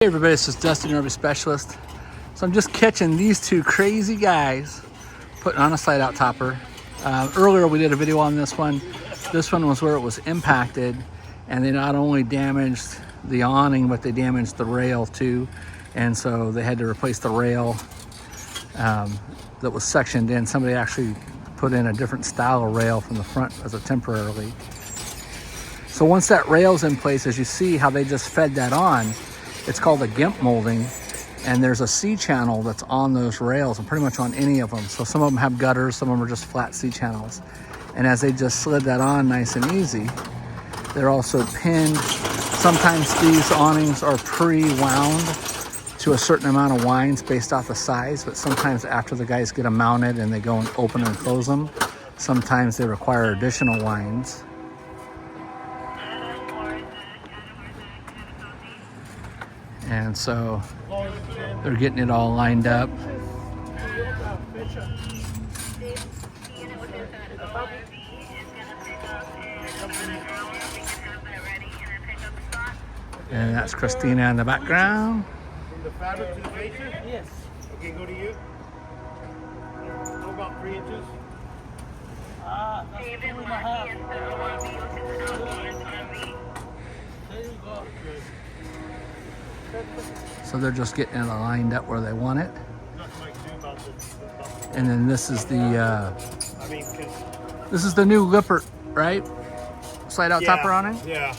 Hey everybody, this is Dustin, RV Specialist. So I'm just catching these two crazy guys putting on a slide out topper. Earlier we did a video on this one. This one was where it was impacted and they not only damaged the awning, but they damaged the rail too. And so they had to replace the rail that was sectioned in. Somebody actually put in a different style of rail from the front as a temporarily. So once that rail's in place, as you see how they just fed that on, it's called a GIMP molding, and there's a C-channel that's on those rails and pretty much on any of them. So some of them have gutters, some of them are just flat C-channels. And as they just slid that on nice and easy, they're also pinned. Sometimes these awnings are pre-wound to a certain amount of winds based off the size, but sometimes after the guys get them mounted and they go and open and close them, sometimes they require additional winds. And so they're getting it all lined up. And that's Christina in the background. From the fabric to the fascia? Yes. Okay, go to you. How about 3 inches? That's 2.5. There you go. So they're just getting it lined up where they want it. And then this is the this is the new Lippert, right? Slide out topper on it? Yeah.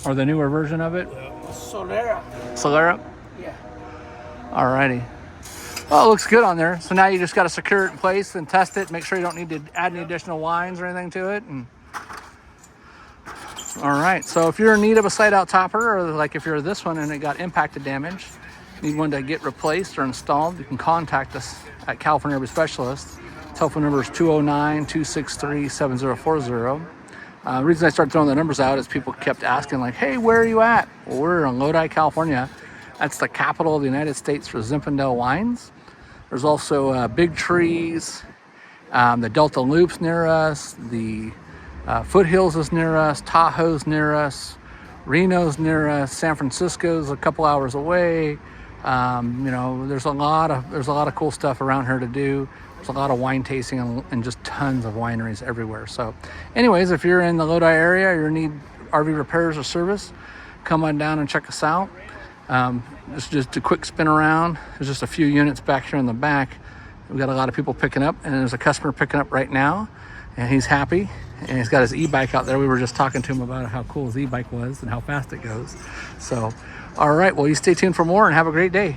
Or the newer version of it? Solera? Yeah. Alrighty. Well, it looks good on there. So now you just got to secure it in place and test it. Make sure you don't need to add any additional lines or anything to it. And all right, so if you're in need of a slide out topper, or like if you're this one and it got impacted damage, need one to get replaced or installed, you can contact us at California RV Specialist. Telephone number is 209-263-7040. The reason I started throwing the numbers out is people kept asking like, hey, where are you at? Well, we're in Lodi, California. That's the capital of the United States for Zinfandel wines. There's also Big Trees, the Delta Loop's near us, the Foothills is near us, Tahoe's near us, Reno's near us, San Francisco's a couple hours away. You know, there's a lot of cool stuff around here to do. There's a lot of wine tasting and just tons of wineries everywhere. So anyways, if you're in the Lodi area or you need RV repairs or service, come on down and check us out. Just a quick spin around. There's just a few units back here in the back. We've got a lot of people picking up, and there's a customer picking up right now, and he's happy. And he's got his e-bike out there. We were just talking to him about how cool his e-bike was and how fast it goes. So, all right, well, you stay tuned for more and have a great day.